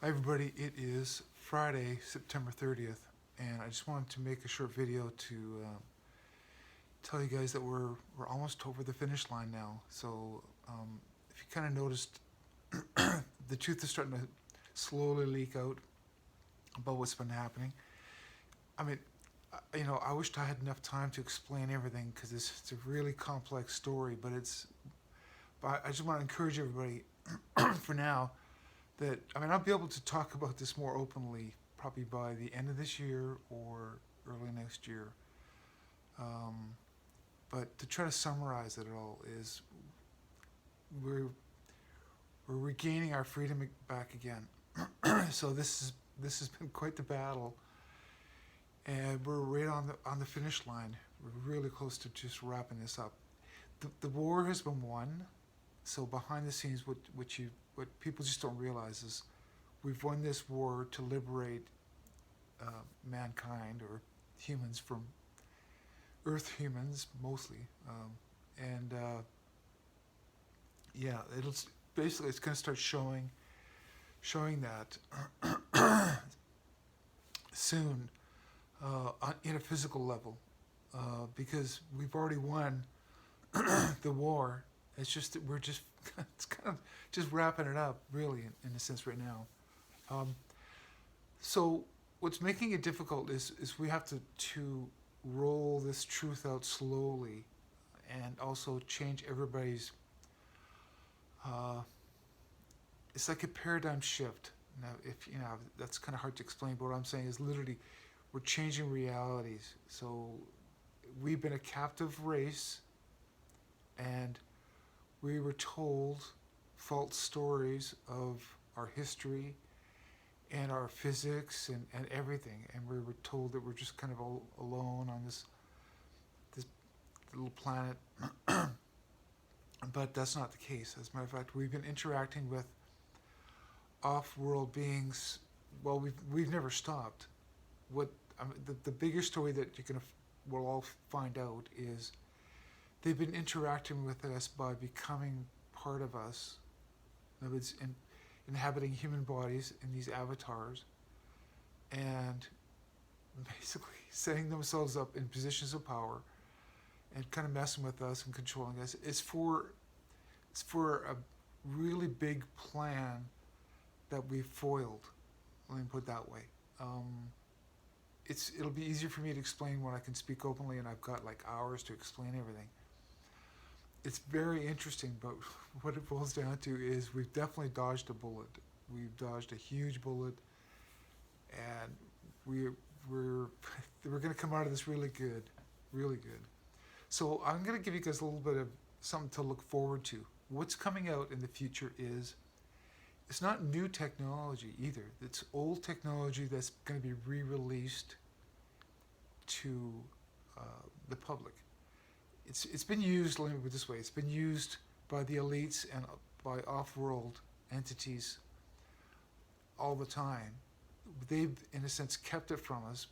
Hi everybody, it is Friday, September 30th, and I just wanted to make a short video to tell you guys that we're almost over the finish line now. So if you kind of noticed, the truth is starting to slowly leak out about what's been happening. I mean, I wished I had enough time to explain everything because it's a really complex story, but I just want to encourage everybody for now that I'll be able to talk about this more openly probably by the end of this year or early next year. Um, but to try to summarize it all is we're we're regaining our freedom back again. So this has been quite the battle, and we're right on the finish line. We're really close to just wrapping this up. The war has been won. So behind the scenes, what people just don't realize is we've won this war to liberate uh, mankind or humans from Earth humans mostly, and yeah, it'll basically it's going to start showing that soon in a physical level because we've already won the war. It's just that we're just it's kind of just wrapping it up really in a sense right now. Um, so what's making it difficult is we have to roll this truth out slowly and also change everybody's uh, it's like a paradigm shift. Now if that's kind of hard to explain, but what I'm saying is literally we're changing realities. So we've been a captive race, and we were told false stories of our history and our physics and everything, and we were told that we're just kind of all alone on this little planet. But that's not the case. As a matter of fact, we've been interacting with off-world beings. Well, we've never stopped. What the bigger story that we'll all find out is they've been interacting with us by becoming part of us. In other words, inhabiting human bodies in these avatars, and basically setting themselves up in positions of power and kind of messing with us and controlling us. It's for a really big plan that we've foiled. Let me put it that way. It'll be easier for me to explain when I can speak openly and I've got like hours to explain everything. It's very interesting, but what it boils down to is we've definitely dodged a bullet. We've dodged a huge bullet, and we're we're going to come out of this really good, really good. So I'm going to give you guys a little bit of something to look forward to. What's coming out in the future is it's not new technology either. It's old technology that's going to be re-released to uh, the public. It's been used. Let me put it this way: it's been used by the elites and by off-world entities all the time. They've, in a sense, kept it from us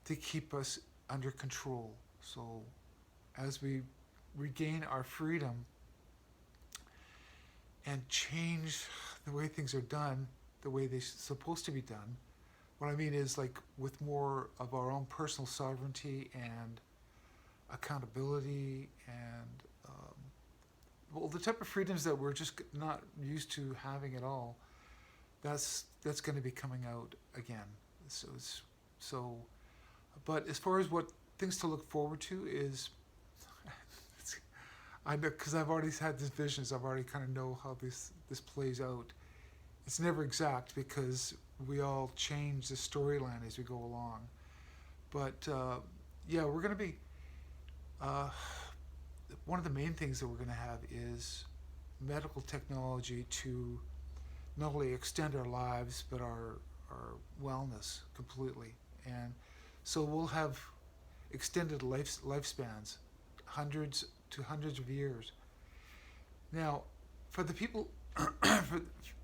to keep us under control. So, as we regain our freedom and change the way things are done, the way they're supposed to be done, what I mean is like with more of our own personal sovereignty and accountability and well, the type of freedoms that we're just not used to having at all. That's going to be coming out again. So so, but as far as what things to look forward to is, I know because I've already had these visions. I've already kind of know how this plays out. It's never exact because we all change the storyline as we go along. But yeah, we're going to be uh, one of the main things that we're going to have is medical technology to not only extend our lives but our wellness completely. And so we'll have extended lifespans, hundreds of years. Now, for the people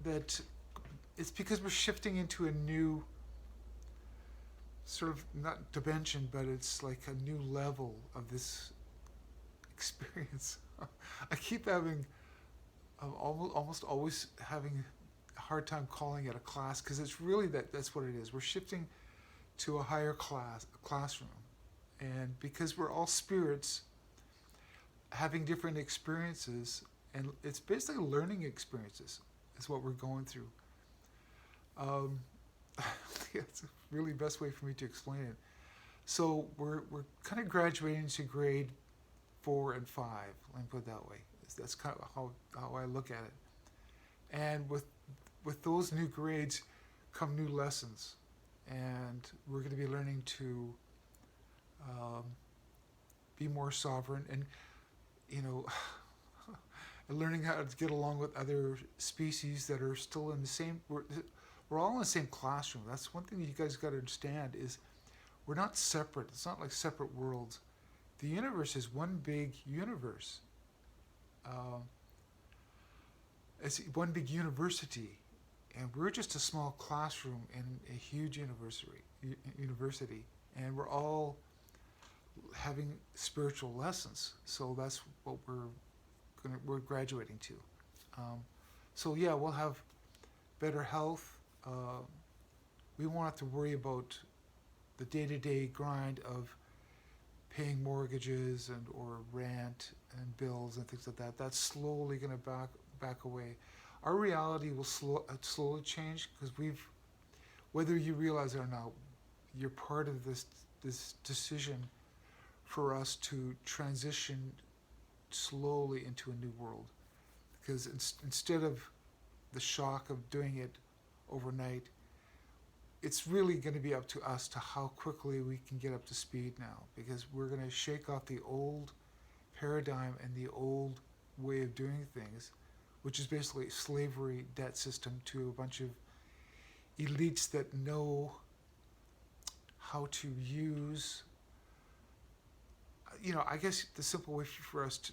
that it's because we're shifting into a new sort of not dimension, but it's like a new level of this experience. I keep having almost always having a hard time calling it a class because it's really that's what it is. We're shifting to a higher classroom. And because we're all spirits having different experiences, and it's basically learning experiences is what we're going through. Um, it's a really best way for me to explain it. So we're kind of graduating to grade 4 and 5. Let me put it that way. That's kind of how I look at it. And with those new grades come new lessons, and we're going to be learning to be more sovereign, and and learning how to get along with other species that are still in the same. We're all in the same classroom. That's one thing you guys got to understand is we're not separate. It's not like separate worlds. The universe is one big universe. It's one big university, and we're just a small classroom in a huge university, and we're all having spiritual lessons. So that's what we're graduating to. So yeah, we'll have better health. We won't have to worry about the day-to-day grind of paying mortgages and or rent and bills and things like that. That's slowly going to back away. Our reality will slowly change because whether you realize it or not, you're part of this decision for us to transition slowly into a new world. Because instead of the shock of doing it overnight, it's really going to be up to us to how quickly we can get up to speed now, because we're going to shake off the old paradigm and the old way of doing things, which is basically a slavery debt system to a bunch of elites that know how to use, I guess the simple way for us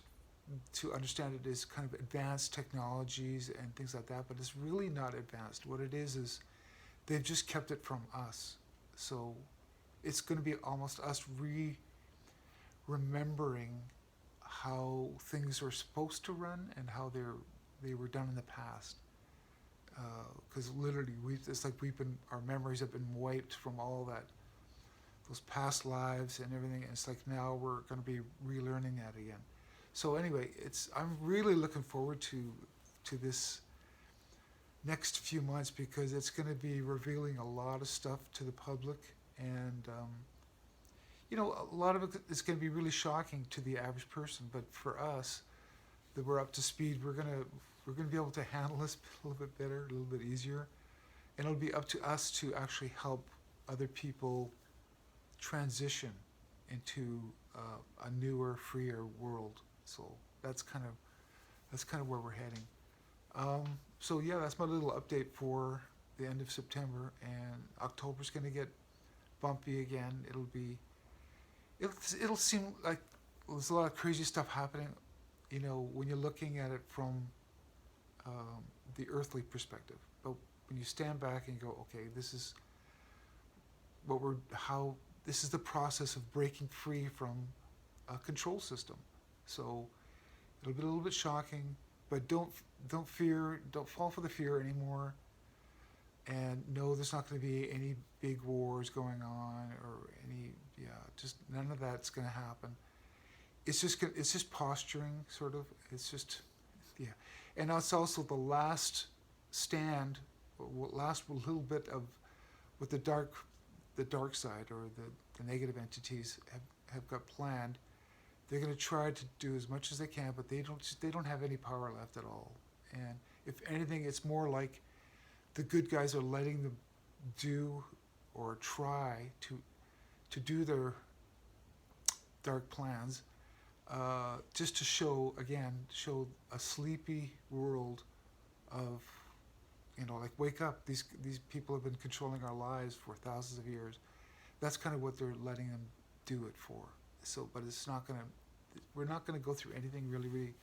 to understand it is kind of advanced technologies and things like that, but it's really not advanced. What it is they've just kept it from us. So it's going to be almost us remembering how things are supposed to run and how they were done in the past. Because literally, it's like our memories have been wiped from all those past lives and everything. And it's like now we're going to be relearning that again. So anyway, I'm really looking forward to this next few months, because it's going to be revealing a lot of stuff to the public, and a lot of it is going to be really shocking to the average person. But for us, that we're up to speed, we're going to be able to handle this a little bit better, a little bit easier, and it'll be up to us to actually help other people transition into a newer, freer world. So that's kind of where we're heading. So yeah, that's my little update for the end of September, and October's going to get bumpy again. It'll seem like there's a lot of crazy stuff happening, when you're looking at it from the earthly perspective. But when you stand back and go, okay, this is the process of breaking free from a control system. So it'll be a little bit shocking, but don't fear, don't fall for the fear anymore. And no, there's not going to be any big wars going on or just none of that's going to happen. It's just posturing, sort of. It's just, and it's also the last stand, last little bit of what the dark side or the negative entities have got planned. They're going to try to do as much as they can, but they don't have any power left at all. And if anything, it's more like the good guys are letting them do or try to do their dark plans, just to show a sleepy world of, like, wake up. These people have been controlling our lives for thousands of years. That's kind of what they're letting them do it for. So, but we're not gonna go through anything really, really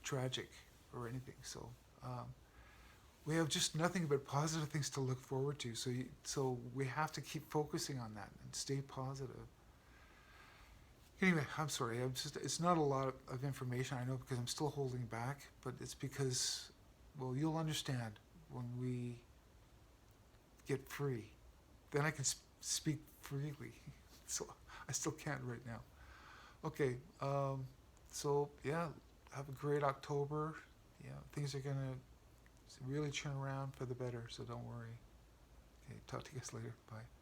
tragic or anything. So, we have just nothing but positive things to look forward to. So we have to keep focusing on that and stay positive. Anyway, I'm sorry. It's not a lot of information, I know, because I'm still holding back, but it's because, well, you'll understand when we get free. Then I can speak freely. So I still can't right now. Okay, so yeah, have a great October. Yeah, things are gonna really turn around for the better, so don't worry. Okay, talk to you guys later. Bye.